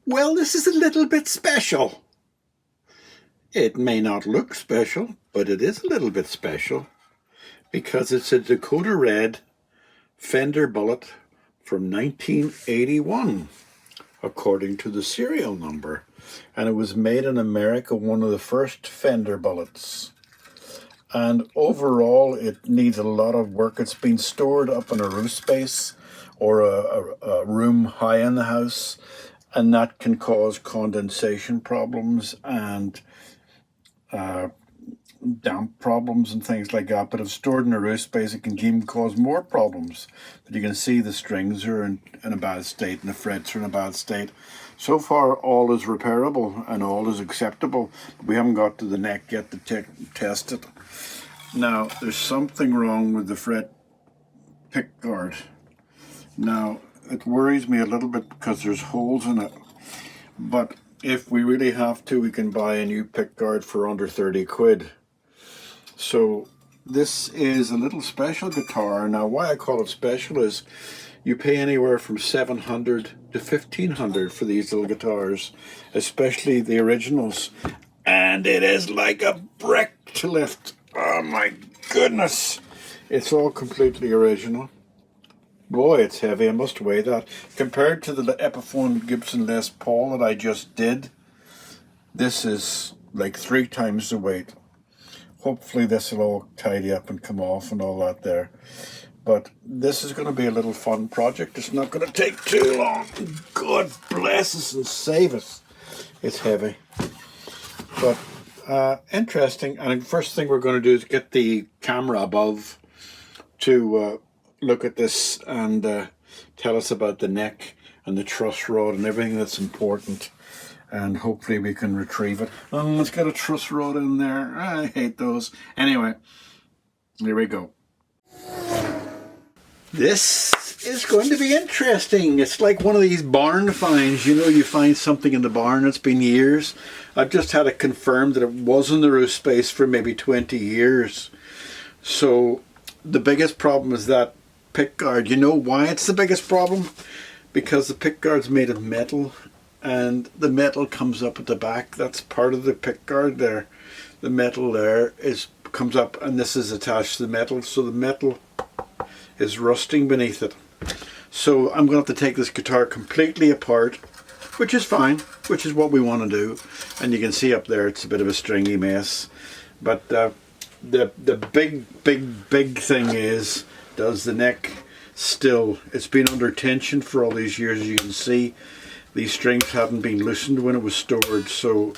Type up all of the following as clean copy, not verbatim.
Well, this is a little bit special. It may not look special, but it is a little bit special because it's a Dakota Red Fender Bullet from 1981, according to the serial number. And it was made in America, one of the first Fender Bullets. And overall, it needs a lot of work. It's been stored up in a roof space or a room high in the house, and that can cause condensation problems and damp problems and things like that. But if stored in a roof space, it can even cause more problems. But you can see the strings are in a bad state and the frets are in a bad state. So far, all is repairable and all is acceptable. But we haven't got to the neck yet to test it. Now, there's something wrong with the fret pick guard. Now, it worries me a little bit because there's holes in it. But if we really have to, we can buy a new pick guard for under 30 quid. So this is a little special guitar. Now, why I call it special is you pay anywhere from $700 to $1,500 for these little guitars, especially the originals. And it is like a brick to lift. Oh my goodness. It's all completely original. Boy, it's heavy. I must weigh that. Compared to the Epiphone Gibson Les Paul that I just did, this is like 3 times the weight. Hopefully this will all tidy up and come off and all that there. But this is going to be a little fun project. It's not going to take too long. God bless us and save us. It's heavy. But interesting. And the first thing we're going to do is get the camera above to look at this and tell us about the neck and the truss rod and everything that's important. And hopefully we can retrieve it. Oh, let's get a truss rod in there. I hate those. Anyway, here we go. This is going to be interesting. It's like one of these barn finds. You know, you find something in the barn that's been years. I've just had it confirmed that it was in the roof space for maybe 20 years. So the biggest problem is that pick guard. You know why it's the biggest problem? Because the pick guard's made of metal and the metal comes up at the back. That's part of the pick guard there. The metal there comes up and this is attached to the metal. So the metal is rusting beneath it. So I'm going to have to take this guitar completely apart, which is fine, which is what we want to do. And you can see up there it's a bit of a stringy mess. But the big thing is, does the neck still, it's been under tension for all these years. As you can see, these strings haven't been loosened when it was stored. So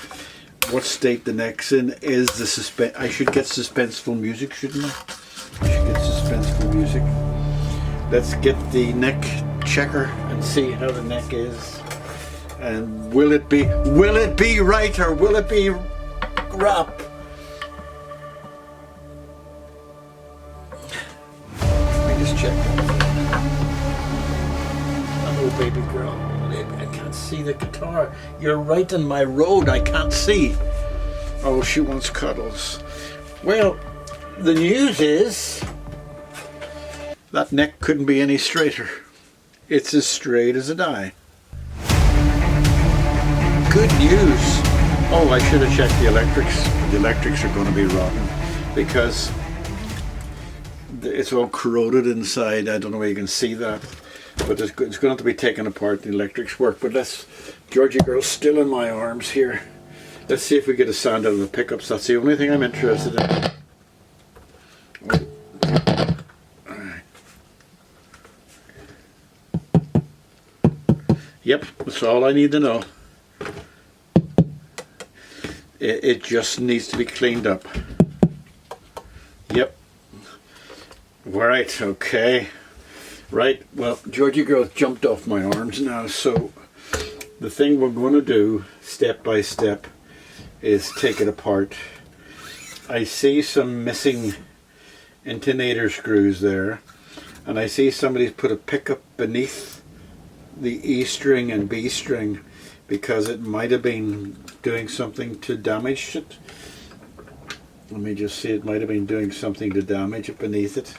what state the neck's in is the I should get suspenseful music, shouldn't I? I should get suspenseful music. Let's get the neck checker and see how the neck is. And will it be right or will it be rap? Let me just check that. Hello, baby girl. I can't see the guitar. You're right in my road. I can't see. Oh, she wants cuddles. Well, the news is that neck couldn't be any straighter. It's as straight as a die. Good news. Oh, I should have checked the electrics. The electrics are going to be rotten because it's all corroded inside. I don't know where you can see that. But it's going to have to be taken apart, the electrics work. But Georgie girl's still in my arms here. Let's see if we get a sound out of the pickups. That's the only thing I'm interested in. Yep, that's all I need to know. It just needs to be cleaned up. Yep. Right, okay. Right, well, Georgie girl jumped off my arms now, so the thing we're going to do, step by step, is take it apart. I see some missing intonator screws there, and I see somebody's put a pickup beneath the E string and B string because it might have been doing something to damage it. Let me just see, it might have been doing something to damage it beneath it.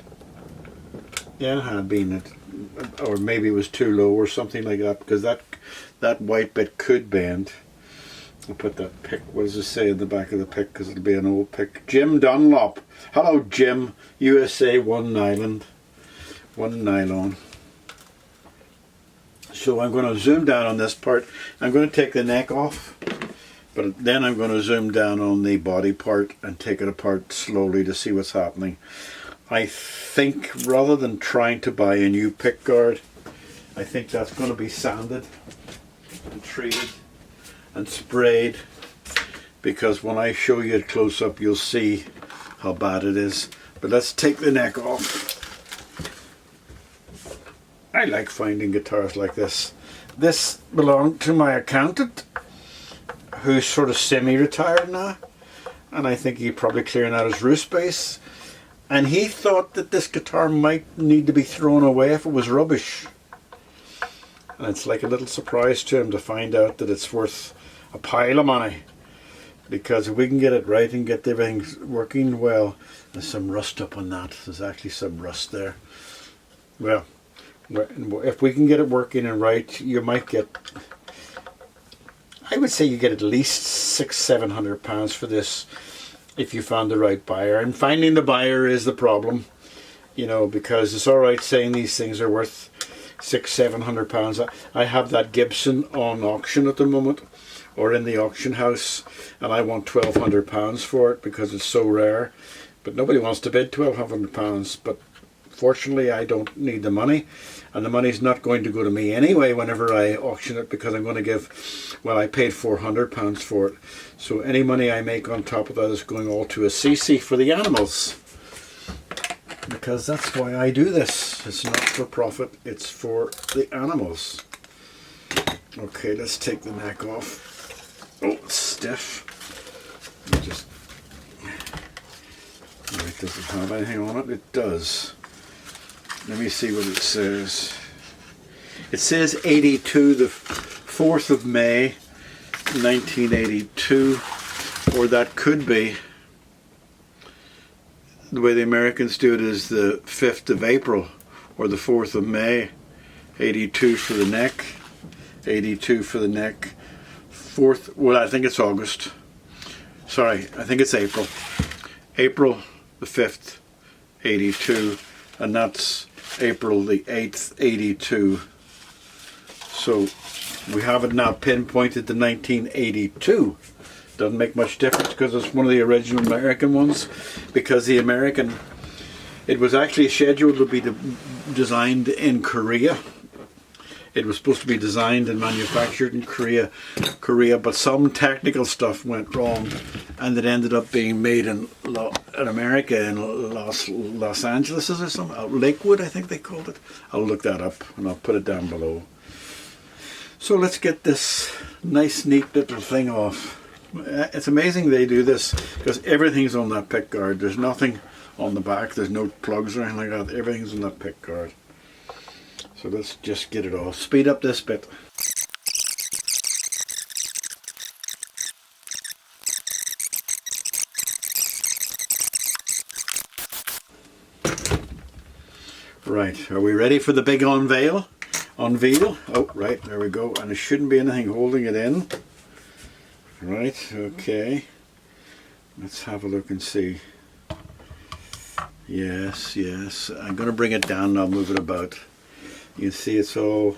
Yeah, it had been, or maybe it was too low or something like that, because that that white bit could bend. I'll put that pick, what does it say in the back of the pick, because it'll be an old pick. Jim Dunlop. Hello Jim, USA, one nylon. So I'm going to zoom down on this part. I'm going to take the neck off, but then I'm going to zoom down on the body part and take it apart slowly to see what's happening. I think rather than trying to buy a new pick guard, I think that's going to be sanded and treated and sprayed, because when I show you it close up you'll see how bad it is. But let's take the neck off. I like finding guitars like this. This belonged to my accountant, who's sort of semi-retired now, and I think he's probably clearing out his roof space, and he thought that this guitar might need to be thrown away if it was rubbish. And it's like a little surprise to him to find out that it's worth a pile of money, because if we can get it right and get everything working well. There's some rust up on that. There's actually some rust there. Well, if we can get it working and right, you might get, I would say you get at least £600-700 for this if you found the right buyer. And finding the buyer is the problem, you know, because it's all right saying these things are worth £600-700. I have that Gibson on auction at the moment, or in the auction house, and I want £1,200 for it because it's so rare. But nobody wants to bid £1,200. But fortunately, I don't need the money, and the money's not going to go to me anyway whenever I auction it, because I'm going to give, well, I paid £400 for it. So any money I make on top of that is going all to a CC for the animals, because that's why I do this. It's not for profit, it's for the animals. Okay, let's take the neck off. Oh, it's stiff. Just, it doesn't have anything on it. It does. Let me see what it says. It says 82, the 4th of May, 1982, or that could be, the way the Americans do it is the 5th of April, or the 4th of May, 82 for the neck, 82 for the neck, 4th, well, I think it's August. Sorry, I think it's April. April the 5th, 82, and that's April the 8th, 82. So we have it now pinpointed to 1982. Doesn't make much difference because it's one of the original American ones, because the American, it was actually scheduled to be designed in Korea. It was supposed to be designed and manufactured in Korea, but some technical stuff went wrong, and it ended up being made in America, in Los Angeles or something, Lakewood, I think they called it. I'll look that up and I'll put it down below. So let's get this nice, neat little thing off. It's amazing they do this, because everything's on that pick guard. There's nothing on the back. There's no plugs or anything like that. Everything's on that pick guard. So let's just get it off. Speed up this bit. Right, are we ready for the big unveil? Oh, right, there we go. And there shouldn't be anything holding it in. Right, okay. Let's have a look and see. Yes, yes. I'm going to bring it down and I'll move it about. You can see it's all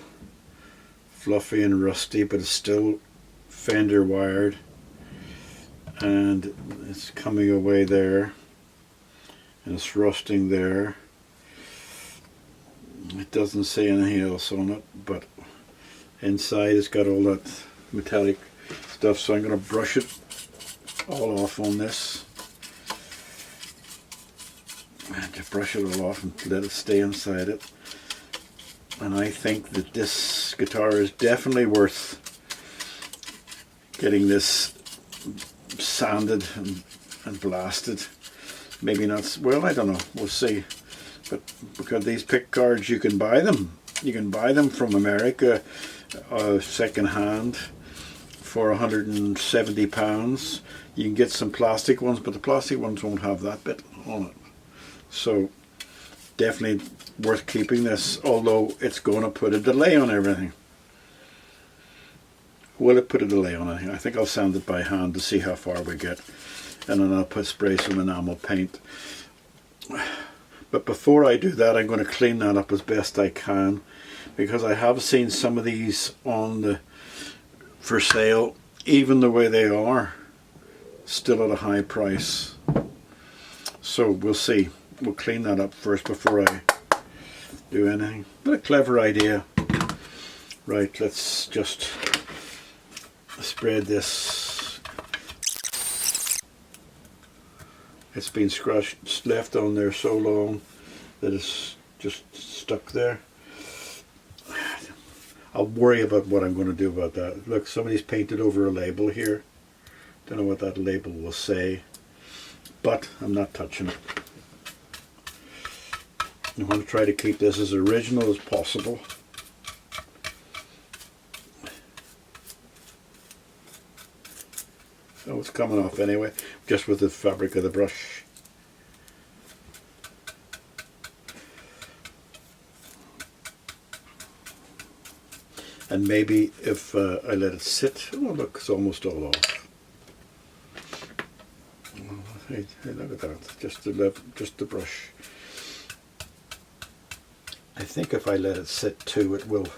fluffy and rusty, but it's still Fender wired. And it's coming away there. And it's rusting there. It doesn't say anything else on it, but inside it's got all that metallic stuff, so I'm going to brush it all off on this. And to brush it all off and let it stay inside it. And I think that this guitar is definitely worth getting this sanded and blasted. Maybe not, well, I don't know, we'll see. But because these pick guards, you can buy them. You can buy them from America second hand for £170. You can get some plastic ones, but the plastic ones won't have that bit on it. So definitely worth keeping this, although it's going to put a delay on everything. will it put a delay on it? I think I'll sand it by hand to see how far we get, and then I'll spray some enamel paint. But before I do that, I'm going to clean that up as best I can, because I have seen some of these for sale, even the way they are, still at a high price. So we'll see. We'll clean that up first before I do anything. But a clever idea. Right, let's just spread this. It's been left on there so long that it's just stuck there. I'll worry about what I'm going to do about that. Look, somebody's painted over a label here. Don't know what that label will say, but I'm not touching it. I want to try to keep this as original as possible. Oh, it's coming off anyway, just with the fabric of the brush. And maybe if I let it sit, oh look, it's almost all off. Hey, look at that, just the brush. I think if I let it sit too, it will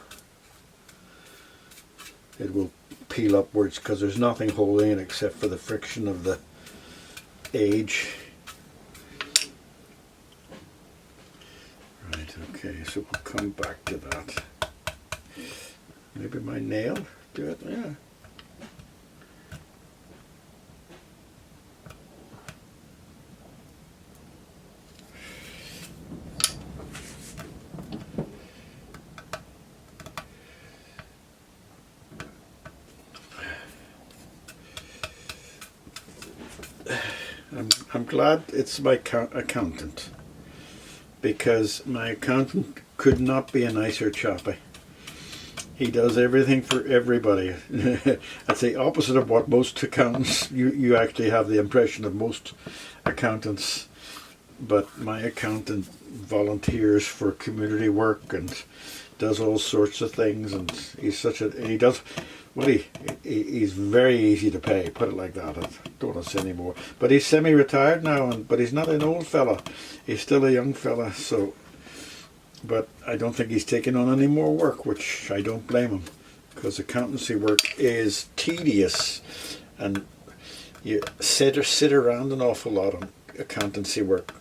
peel upwards, because there's nothing holding it except for the friction of the age. Right, okay, so we'll come back to that. Maybe my nail do it, yeah. I'm glad it's my accountant, because my accountant could not be a nicer chappy. He does everything for everybody. That's the opposite of what most accountants, you actually have the impression of most accountants. But my accountant volunteers for community work and does all sorts of things, and he's he's very easy to pay, put it like that. I don't want to say anymore. But he's semi-retired now, but he's not an old fella. He's still a young fella, so. But I don't think he's taking on any more work, which I don't blame him, because accountancy work is tedious, and you sit around an awful lot on accountancy work.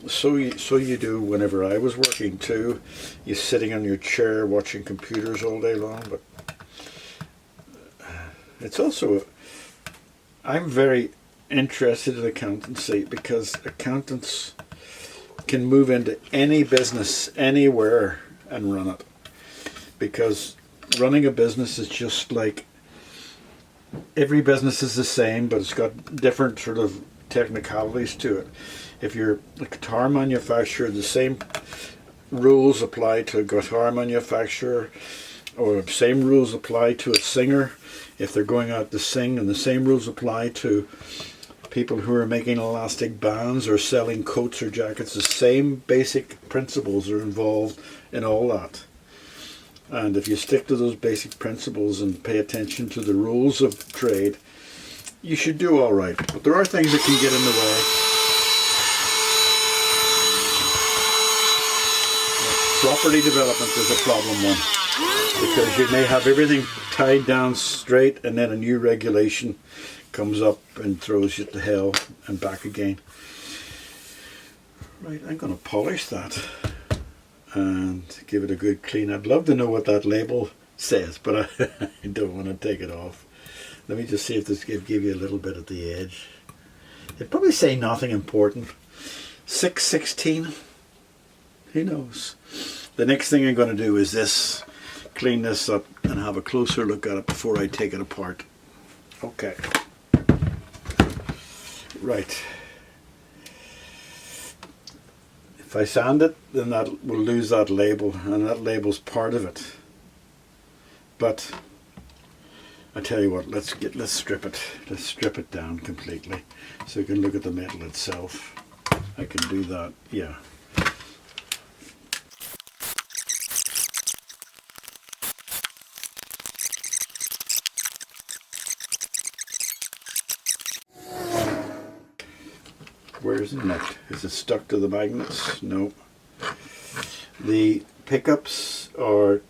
So you do whenever I was working too. You're sitting on your chair watching computers all day long, but it's also, I'm very interested in accountancy, because accountants can move into any business anywhere and run it, because running a business is just like, every business is the same, but it's got different sort of technicalities to it. If you're a guitar manufacturer, the same rules apply to a guitar manufacturer, or the same rules apply to a singer if they're going out to sing, and the same rules apply to people who are making elastic bands or selling coats or jackets. The same basic principles are involved in all that. And if you stick to those basic principles and pay attention to the rules of trade, you should do all right. But there are things that can get in the way. Property development is a problem one, because you may have everything tied down straight, and then a new regulation comes up and throws you to hell and back again. Right, I'm going to polish that and give it a good clean. I'd love to know what that label says, but I don't want to take it off. Let me just see if this will give you a little bit at the edge. It'd probably say nothing important. 616. Who knows? The next thing I'm going to do is this. Clean this up and have a closer look at it before I take it apart. Okay. Right. If I sand it, then that will lose that label, and that label's part of it. But I tell you what, let's strip it. Let's strip it down completely, so you can look at the metal itself. I can do that. Yeah. Where's the nut? Is it stuck to the magnets? No. The pickups are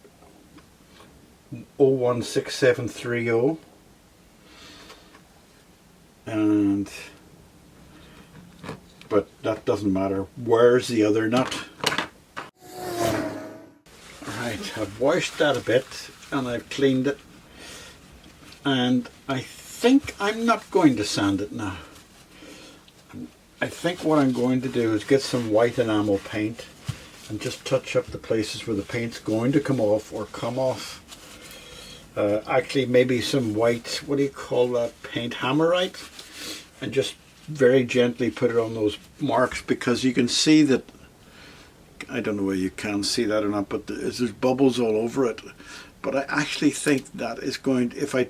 016730, but that doesn't matter. Where's the other nut? Alright, I've washed that a bit and I've cleaned it, and I think I'm not going to sand it now. I think what I'm going to do is get some white enamel paint and just touch up the places where the paint's going to come off or come off. Actually, maybe some white, what do you call that, paint, hammerite, and just very gently put it on those marks, because you can see that, I don't know whether you can see that or not, but there's bubbles all over it. But I actually think that is going to, if I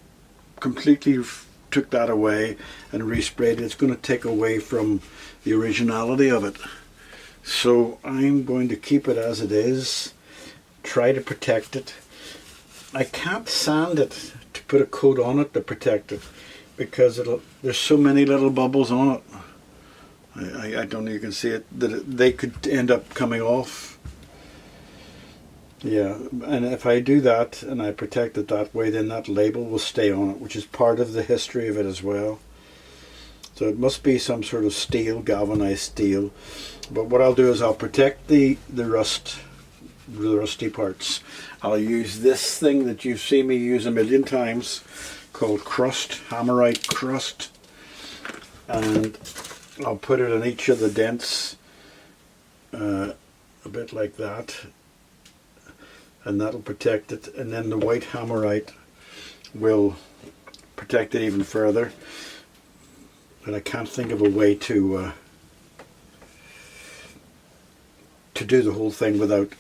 completely took that away and resprayed it, it's going to take away from the originality of it. So I'm going to keep it as it is, try to protect it. I can't sand it to put a coat on it to protect it, because there's so many little bubbles on it. I don't know, you can see it, that they could end up coming off. Yeah, and if I do that and I protect it that way, then that label will stay on it, which is part of the history of it as well. So it must be some sort of steel, galvanized steel. But what I'll do is I'll protect the rusty parts. I'll use this thing that you've seen me use a million times, called crust, hammerite crust, and I'll put it in each of the dents, a bit like that, and that'll protect it. And then the white hammerite will protect it even further. And I can't think of a way to do the whole thing without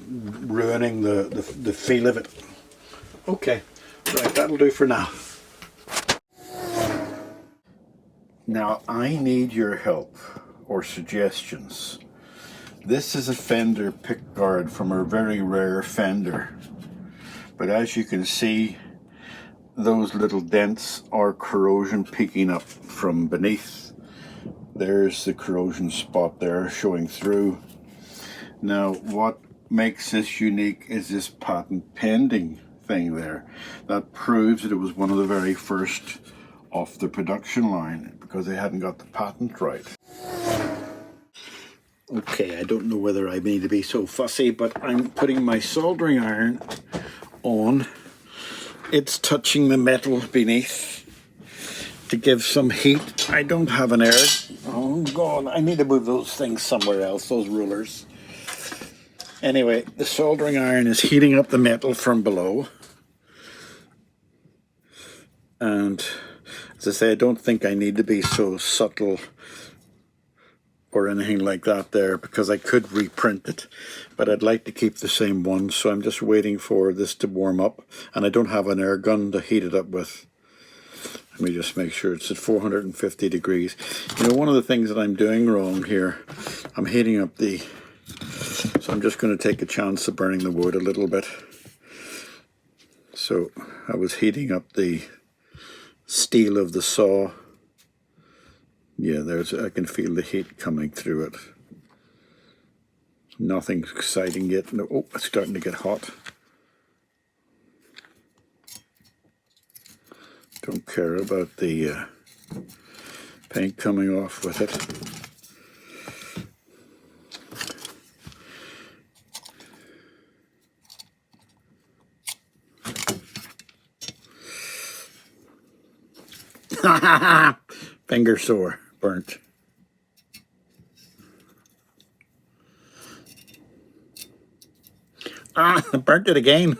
ruining the feel of it. Okay, right, that'll do for now. Now I need your help or suggestions. This is a Fender pickguard from a very rare Fender, but as you can see, those little dents are corrosion peeking up from beneath. There's the corrosion spot there showing through. Now what makes this unique is this patent pending thing there. That proves that it was one of the very first off the production line, because they hadn't got the patent right. Okay, I don't know whether I need to be so fussy, but I'm putting my soldering iron on. It's touching the metal beneath to give some heat. I don't have an air. Oh God, I need to move those things somewhere else, those rulers. Anyway, the soldering iron is heating up the metal from below. And as I say, I don't think I need to be so subtle or anything like that there, because I could reprint it, but I'd like to keep the same one. So I'm just waiting for this to warm up, and I don't have an air gun to heat it up with. Let me just make sure it's at 450 degrees. You know, one of the things that I'm doing wrong here, I'm heating up so I'm just going to take a chance of burning the wood a little bit. So I was heating up the steel of the saw. Yeah, I can feel the heat coming through it. Nothing exciting yet. No, oh, it's starting to get hot. Don't care about the paint coming off with it. Finger sore, burnt. I burnt it again.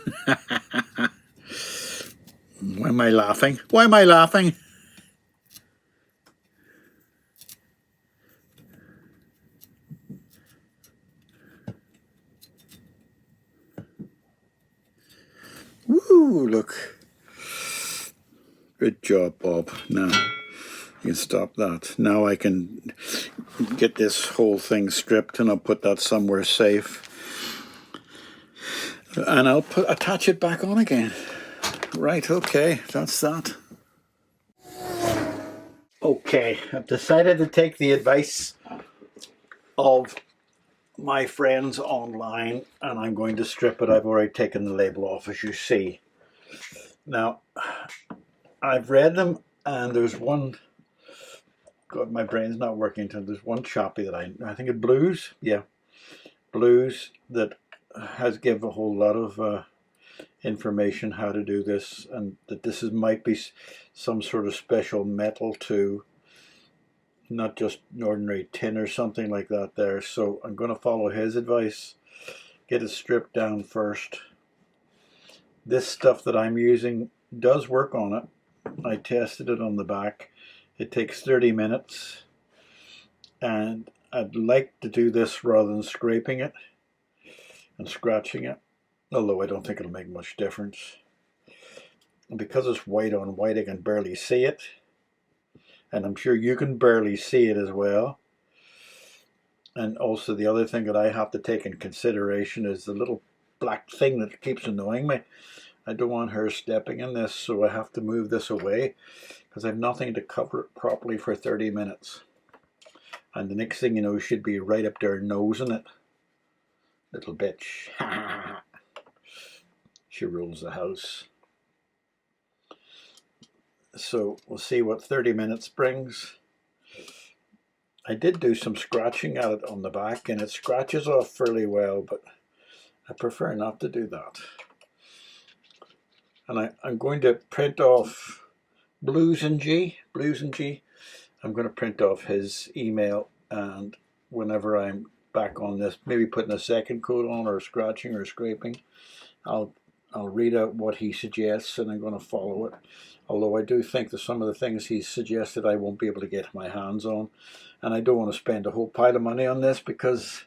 Why am I laughing? Why am I laughing? Woo, look. Good job, Bob. Now you can stop that. Now I can get this whole thing stripped, and I'll put that somewhere safe. And I'll attach it back on again. Right, okay, that's that. Okay, I've decided to take the advice of my friends online and I'm going to strip it. I've already taken the label off, as you see. Now, I've read them and there's one, God, my brain's not working. There's one choppy that I think it's Blues. Yeah, Blues, that has give a whole lot of information how to do this, and that this might be some sort of special metal too, not just an ordinary tin or something like that there. So I'm going to follow his advice, get it stripped down first. This stuff that I'm using does work on it. I tested it on the back. It takes 30 minutes and I'd like to do this rather than scraping it and scratching it, although I don't think it'll make much difference. And because it's white on white, I can barely see it, and I'm sure you can barely see it as well. And also the other thing that I have to take in consideration is the little black thing that keeps annoying me. I don't want her stepping in this, so I have to move this away because I have nothing to cover it properly for 30 minutes. And the next thing you know, she'd be right up there nosing it. Little bitch. She rules the house. So we'll see what 30 minutes brings. I did do some scratching at it on the back and it scratches off fairly well, but I prefer not to do that. And I'm going to print off Blues and G. I'm going to print off his email, and whenever I'm back on this, maybe putting a second coat on or scratching or scraping, I'll read out what he suggests and I'm going to follow it. Although I do think that some of the things he suggested I won't be able to get my hands on, and I don't want to spend a whole pile of money on this because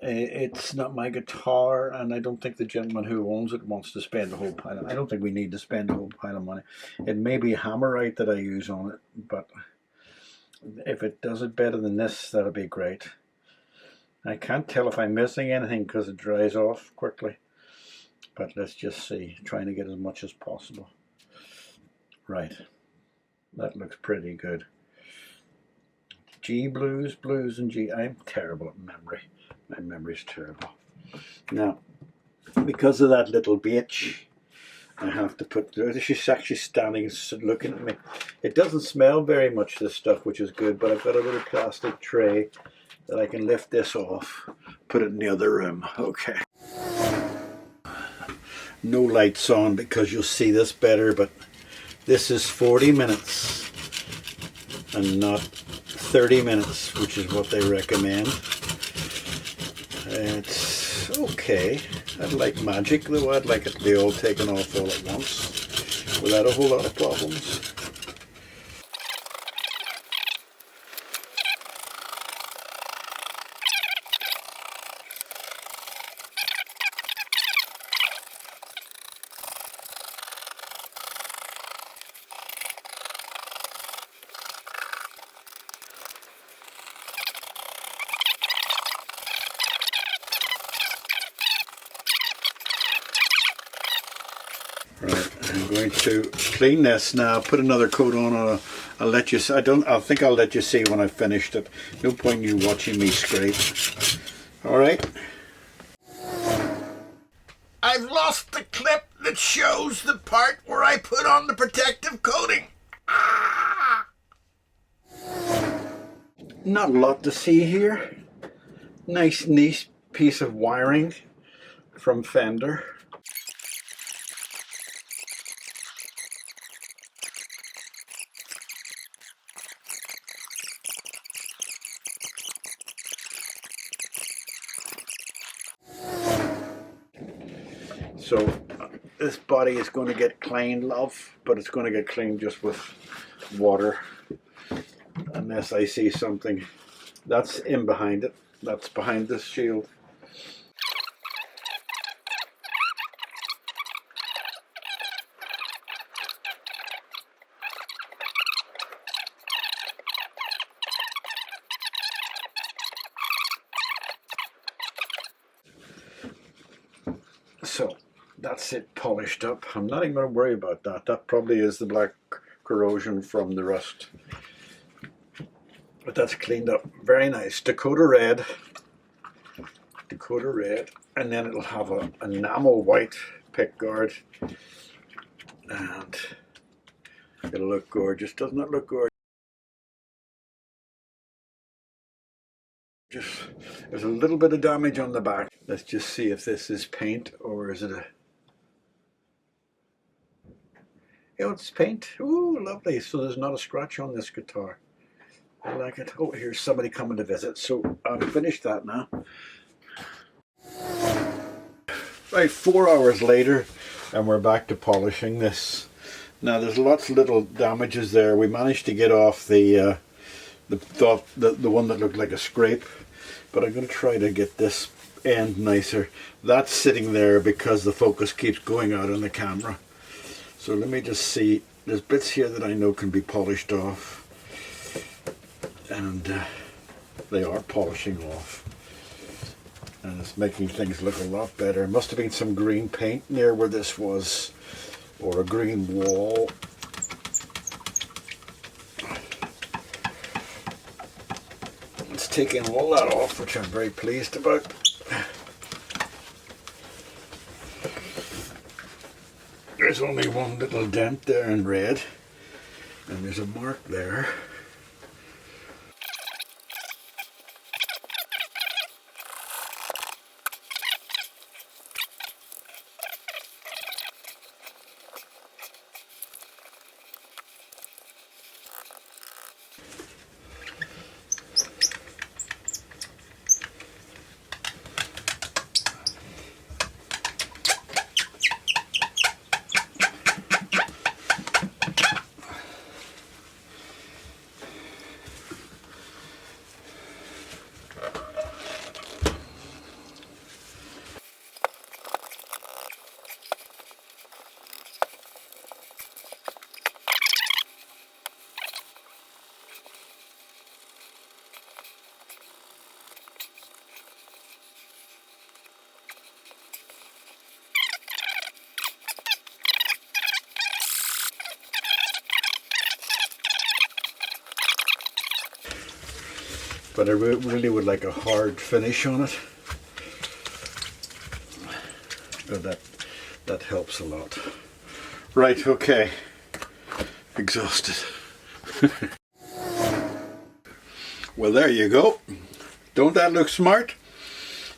it's not my guitar, and I don't think the gentleman who owns it wants to spend a whole pile of, I don't think we need to spend a whole pile of money. It may be Hammerite that I use on it, but if it does it better than this, that'll be great. I can't tell if I'm missing anything because it dries off quickly, but let's just see, trying to get as much as possible. Right, that looks pretty good. G Blues, Blues and G. I'm terrible at memory. My memory's terrible. Now, because of that little bitch, I have to put, she's actually standing looking at me. It doesn't smell very much, this stuff, which is good, but I've got a little plastic tray that I can lift this off, put it in the other room. Okay. No lights on because you'll see this better, but this is 40 minutes and not 30 minutes, which is what they recommend. It's okay. I'd like magic, though. I'd like it to be all taken off all at once without a whole lot of problems. Right, I'm going to clean this now, put another coat on, I'll let you see. I think I'll let you see when I've finished it. No point in you watching me scrape. Alright. I've lost the clip that shows the part where I put on the protective coating. Ah! Not a lot to see here. Nice piece of wiring from Fender. So this body is going to get cleaned, love, but it's going to get cleaned just with water, unless I see something. That's in behind it. That's behind this shield. So that's it polished up. I'm not even going to worry about that. That probably is the black corrosion from the rust. But that's cleaned up. Very nice. Dakota Red. Dakota Red. And then it'll have a enamel white pick guard. And it'll look gorgeous. Doesn't it look gorgeous? There's a little bit of damage on the back. Let's just see if this is paint or is it a... Oh, it's paint. Ooh, lovely. So there's not a scratch on this guitar. I like it. Oh, here's somebody coming to visit. So I've finished that now. Right, 4 hours later, and we're back to polishing this. Now there's lots of little damages there. We managed to get off the one that looked like a scrape, but I'm going to try to get this end nicer. That's sitting there because the focus keeps going out on the camera. So let me just see. There's bits here that I know can be polished off, and they are polishing off, and it's making things look a lot better. Must have been some green paint near where this was, or a green wall. It's taking all that off, which I'm very pleased about. There's only one little dent there in red, and there's a mark there. But I really would like a hard finish on it. But that helps a lot. Right, okay. Exhausted. Well, there you go. Don't that look smart?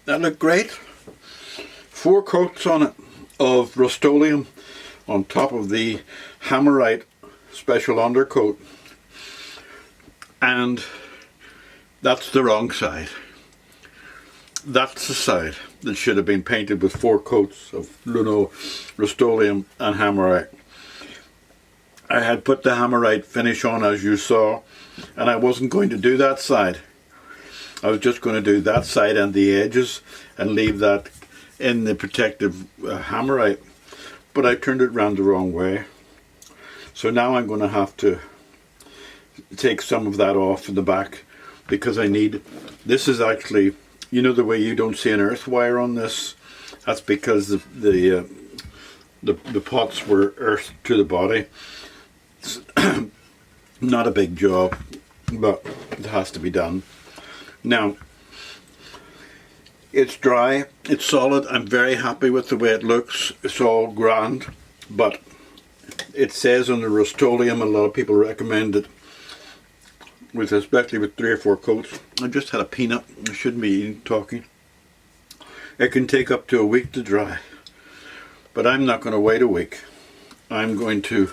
That look great? 4 coats on it of Rust-Oleum on top of the Hammerite special undercoat. And that's the wrong side. That's the side that should have been painted with 4 coats of Rust-Oleum and Hammerite. I had put the Hammerite finish on, as you saw, and I wasn't going to do that side. I was just going to do that side and the edges and leave that in the protective Hammerite. But I turned it round the wrong way. So now I'm going to have to take some of that off in the back, because I need, this is actually, you know the way you don't see an earth wire on this? That's because the pots were earthed to the body. It's not a big job, but it has to be done. Now, it's dry, it's solid, I'm very happy with the way it looks, it's all grand, but it says on the Rust-Oleum, a lot of people recommend it, especially with 3 or 4 coats. I just had a peanut, I shouldn't be eating, talking. It can take up to a week to dry, but I'm not going to wait a week. I'm going to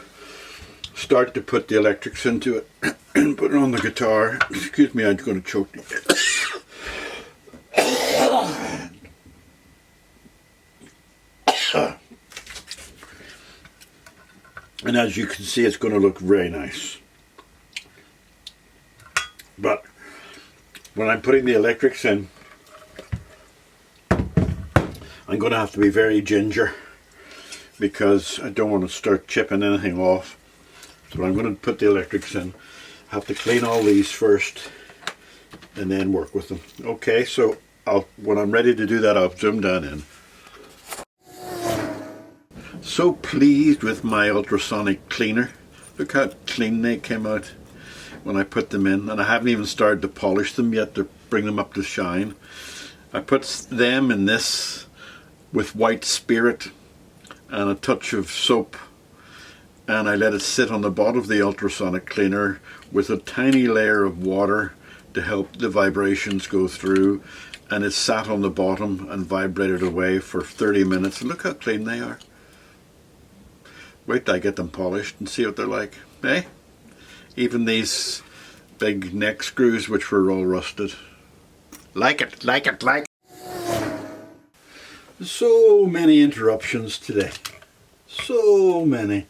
start to put the electrics into it and put it on the guitar. Excuse me, I'm going to choke. And as you can see, it's going to look very nice. But when I'm putting the electrics in, I'm going to have to be very ginger, because I don't want to start chipping anything off. So I'm going to put the electrics in. I have to clean all these first and then work with them. Okay, so when I'm ready to do that, I'll zoom down in. So pleased with my ultrasonic cleaner. Look how clean they came out. when I put them in, and I haven't even started to polish them yet to bring them up to shine. I put them in this with white spirit and a touch of soap, and I let it sit on the bottom of the ultrasonic cleaner with a tiny layer of water to help the vibrations go through, and it sat on the bottom and vibrated away for 30 minutes. Look how clean they are. Wait till I get them polished and see what they're like. Eh? Even these big neck screws, which were all rusted. Like it, like it, like it. So many interruptions today. So many.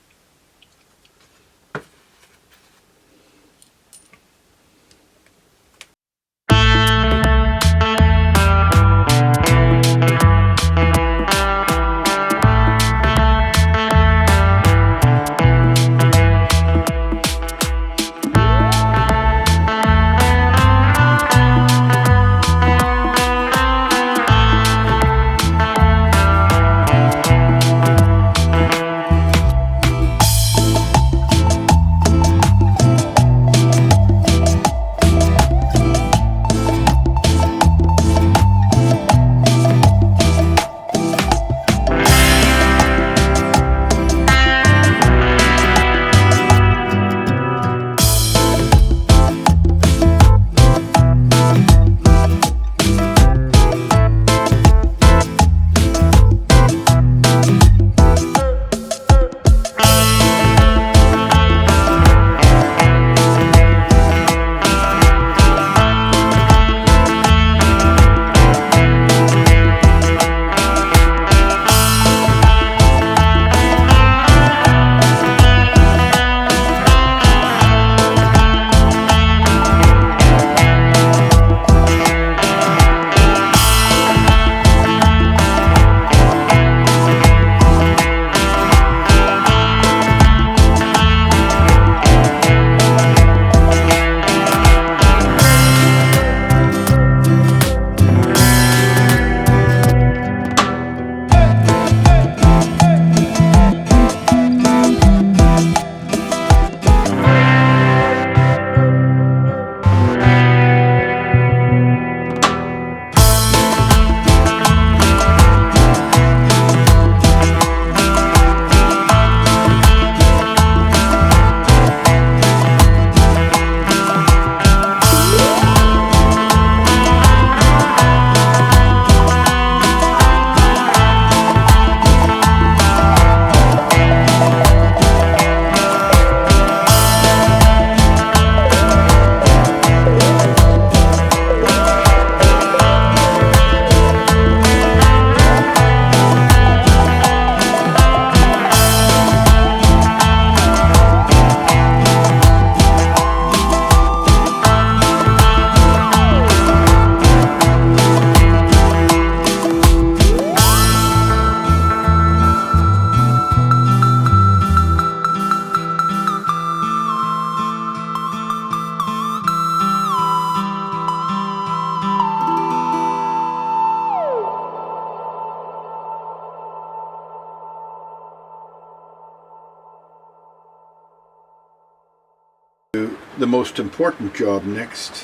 The most important job next,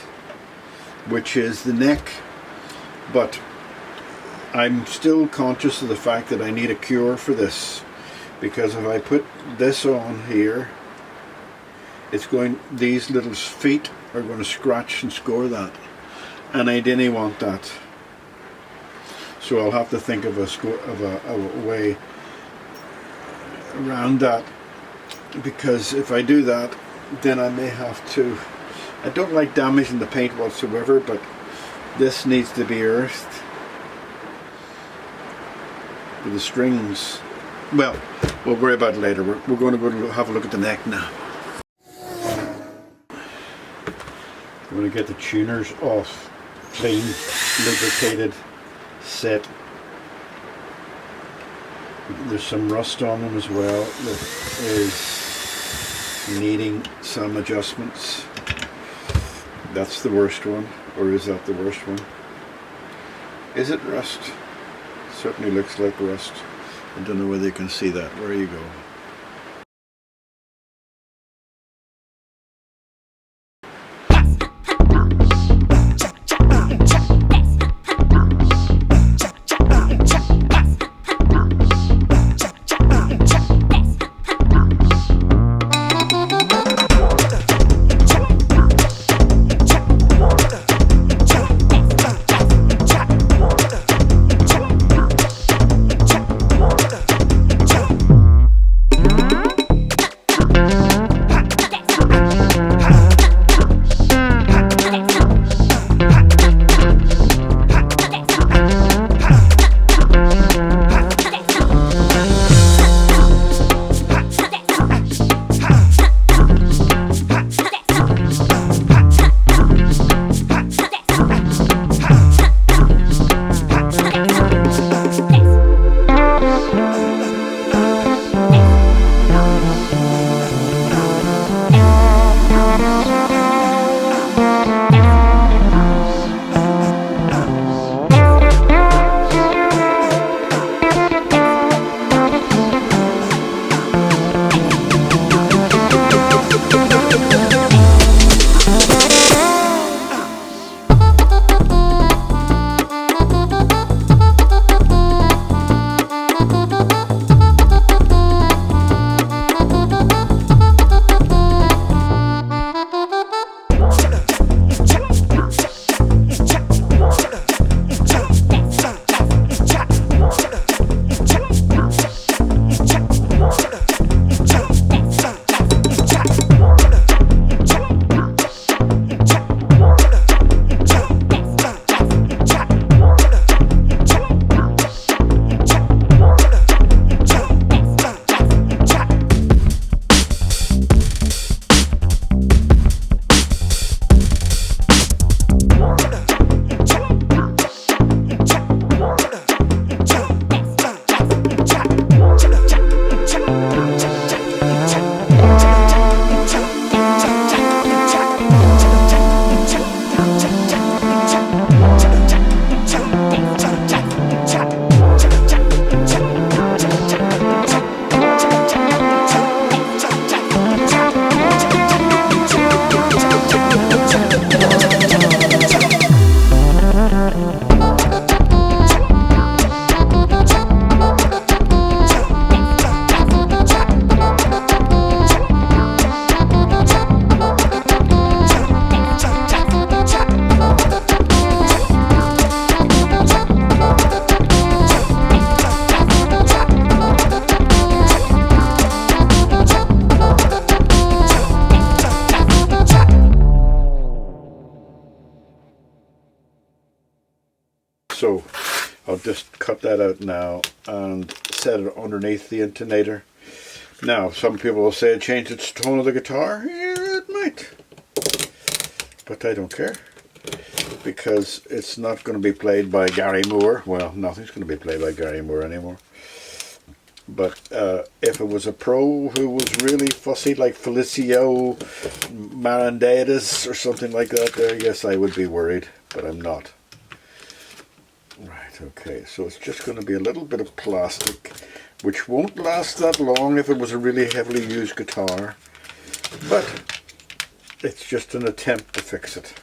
which is the neck. But I'm still conscious of the fact that I need a cure for this, because if I put this on here, it's going, these little feet are going to scratch and score that, and I didn't want that. So I'll have to think of a way around that, because if I do that, then I may have to, I don't like damaging the paint whatsoever, but this needs to be earthed with the strings. Well, we'll worry about it later. We're going to go have a look at the neck now. I'm going to get the tuners off, clean, lubricated, set. There's some rust on them as well that is needing some adjustments. That's the worst one, or is that the worst one? Is it rust? Certainly looks like rust. I don't know whether you can see that. Where you go. that out now and set it underneath the intonator. Now, some people will say it changed its tone of the guitar. Yeah, it might. But I don't care, because it's not going to be played by Gary Moore. Well, nothing's going to be played by Gary Moore anymore. But if it was a pro who was really fussy, like Felicio Marandaitis or something like that there, yes, I would be worried, but I'm not. Right, okay, so it's just going to be a little bit of plastic, which won't last that long if it was a really heavily used guitar, but it's just an attempt to fix it.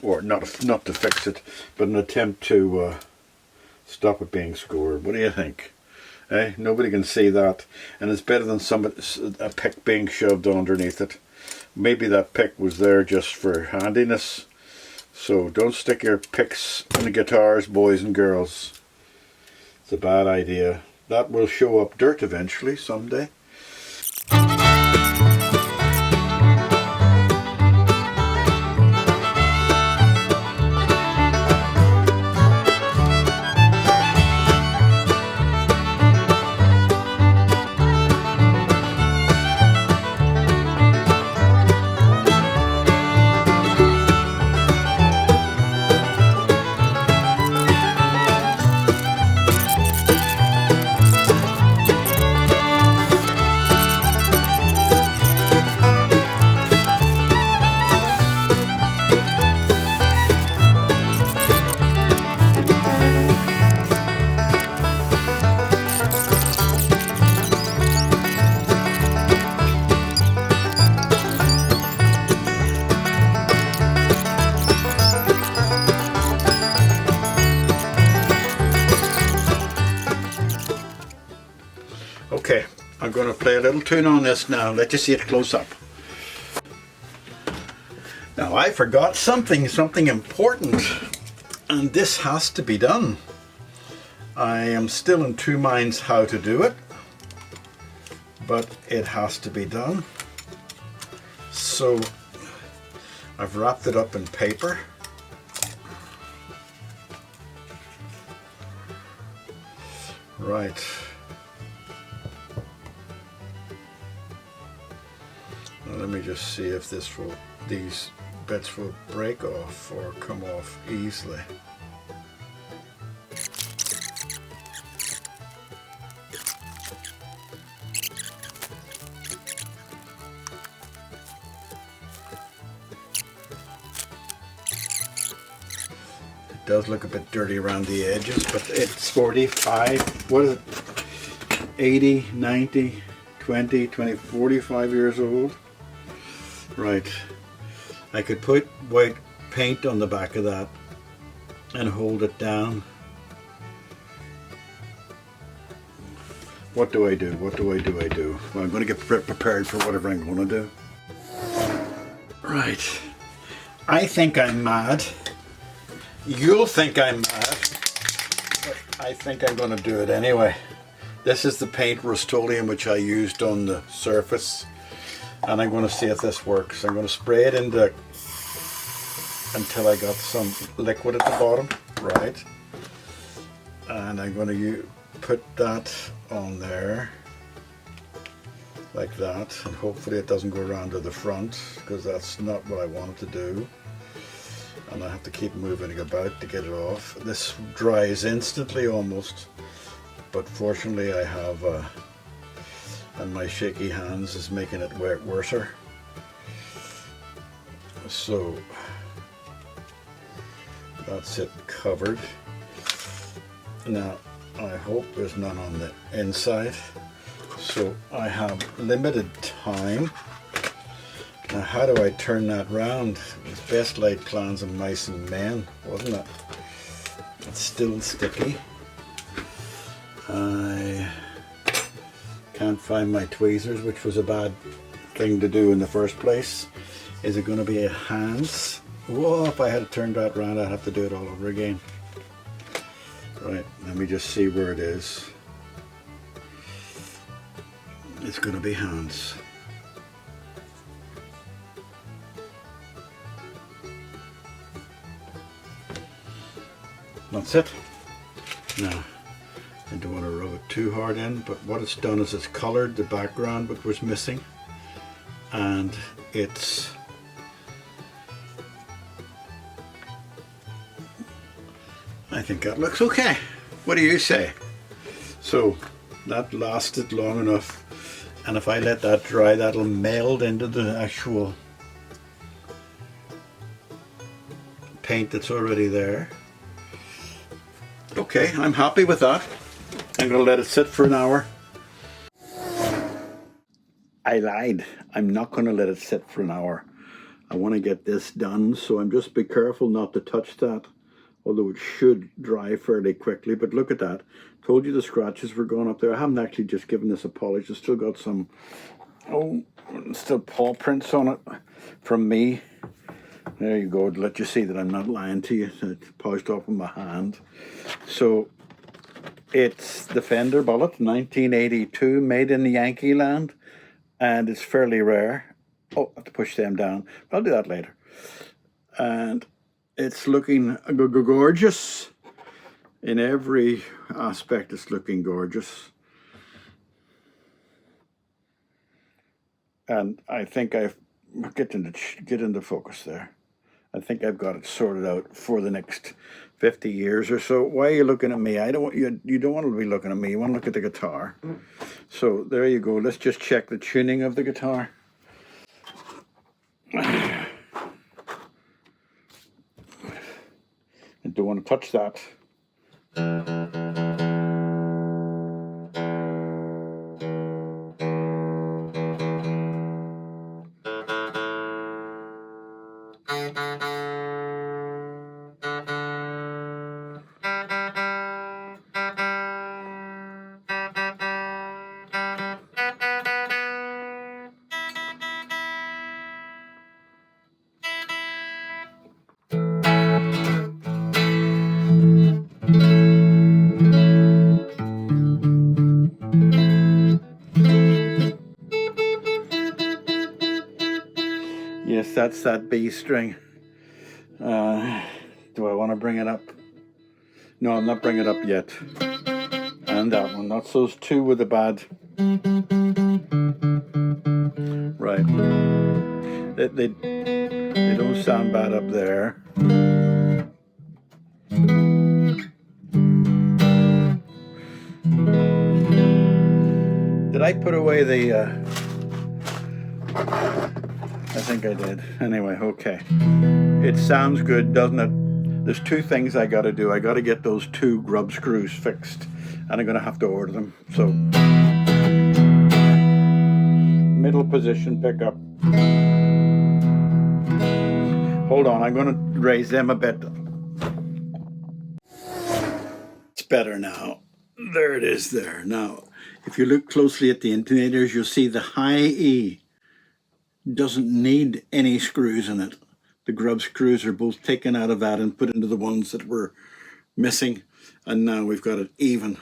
Or not to fix it, but an attempt to stop it being scored. What do you think? Eh? Nobody can see that, and it's better than a pick being shoved underneath it. Maybe that pick was there just for handiness. So don't stick your picks in the guitars, boys and girls. It's a bad idea. That will show up dirt eventually, someday. Okay, I'm going to play a little tune on this now. Let you see it close up. Now I forgot something important, and this has to be done. I am still in two minds how to do it, but it has to be done. So I've wrapped it up in paper. Right. Now let me just see if these bits will break off or come off easily. It does look a bit dirty around the edges, but it's 45, what is it, 80, 90, 20, 45 years old. Right, I could put white paint on the back of that and hold it down. What do I do? What do I do? Well, I'm going to get prepared for whatever I'm going to do. Right, I think I'm mad. You'll think I'm mad, but I think I'm going to do it anyway. This is the paint Rust-Oleum which I used on the surface, and I'm going to see if this works. I'm going to spray it into until I got some liquid at the bottom, right? And I'm going to put that on there like that, and hopefully it doesn't go around to the front, because that's not what I wanted to do. And I have to keep moving it about to get it off. This dries instantly almost, but fortunately I have and my shaky hands is making it worser. So that's it covered. Now I hope there's none on the inside. So I have limited time. Now how do I turn that round? It's best laid plans of mice and men, wasn't it? It's still sticky. I can't find my tweezers, which was a bad thing to do in the first place. Is it going to be a hands? Whoa, if I had turned that round, I'd have to do it all over again. Right, let me just see where it is. It's going to be hands. That's it. Now, I don't want to rub it too hard in, but what it's done is it's colored the background which was missing, and I think that looks okay. What do you say? So that lasted long enough, and if I let that dry, that'll meld into the actual paint that's already there. Okay, I'm happy with that. I'm going to let it sit for an hour. I lied. I'm not going to let it sit for an hour. I want to get this done, so I'm just be careful not to touch that, although it should dry fairly quickly. But look at that. Told you the scratches were going up there. I haven't actually just given this a polish. It's still got some, still paw prints on it from me. There you go, to let you see that I'm not lying to you. It's polished off with my hand. So it's the Fender Bullet, 1982, made in Yankee land, and it's fairly rare. Oh, I have to push them down. I'll do that later. And it's looking gorgeous. In every aspect, it's looking gorgeous. And I think I've get into focus there. I think I've got it sorted out for the next 50 years or so. Why are you looking at me? I don't want you don't want to be looking at me. You want to look at the guitar. So there you go. Let's just check the tuning of the guitar. I don't want to touch that. Yes, that's that B string. Do I want to bring it up? No, I'm not bringing it up yet. And that one. That's those two with the bad. Right. They don't sound bad up there. Did I put away the... I think I did. Anyway, okay. It sounds good, doesn't it? There's two things I got to do. I got to get those two grub screws fixed, and I'm going to have to order them. So, middle position pickup. Hold on, I'm going to raise them a bit. It's better now. There it is there. Now, if you look closely at the intonators, you'll see the high E doesn't need any screws in it. The grub screws are both taken out of that and put into the ones that were missing, and now we've got it even.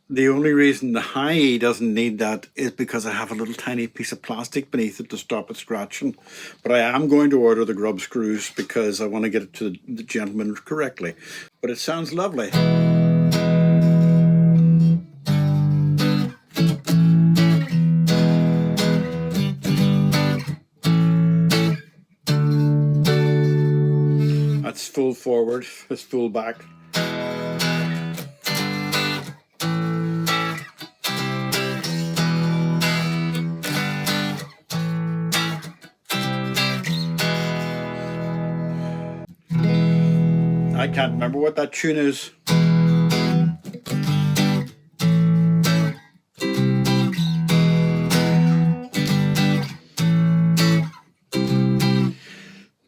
The only reason the high E doesn't need that is because I have a little tiny piece of plastic beneath it to stop it scratching. But I am going to order the grub screws because I want to get it to the gentleman correctly. But it sounds lovely. That's full forward, it's full back. I can't remember what that tune is.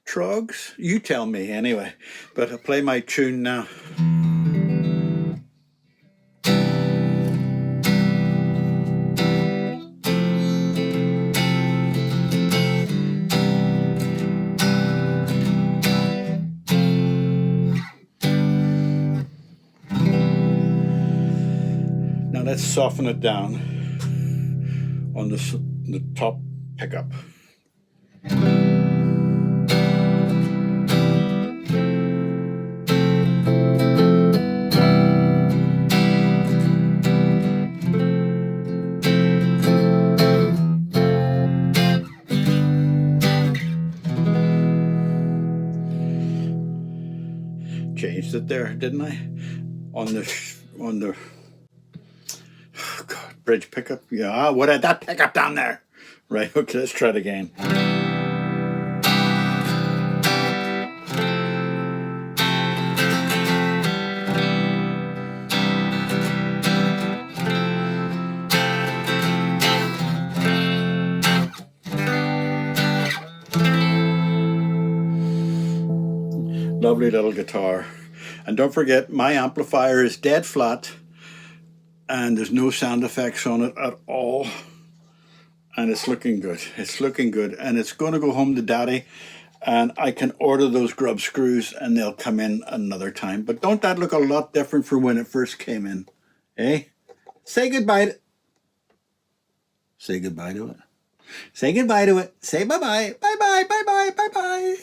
Trogs? You tell me anyway, but I'll play my tune now. Now let's soften it down on the top pickup. changed it there, didn't I? On the oh God, bridge pickup. Yeah, what had that pickup down there? Right, okay, let's try it again. Lovely little guitar. And don't forget, my amplifier is dead flat and there's no sound effects on it at all. And it's looking good. It's looking good. And it's going to go home to Daddy. And I can order those grub screws and they'll come in another time. But don't that look a lot different from when it first came in? Eh? Say goodbye to... Say goodbye to it. Say goodbye to it. Say bye-bye. Bye-bye. Bye-bye. Bye-bye.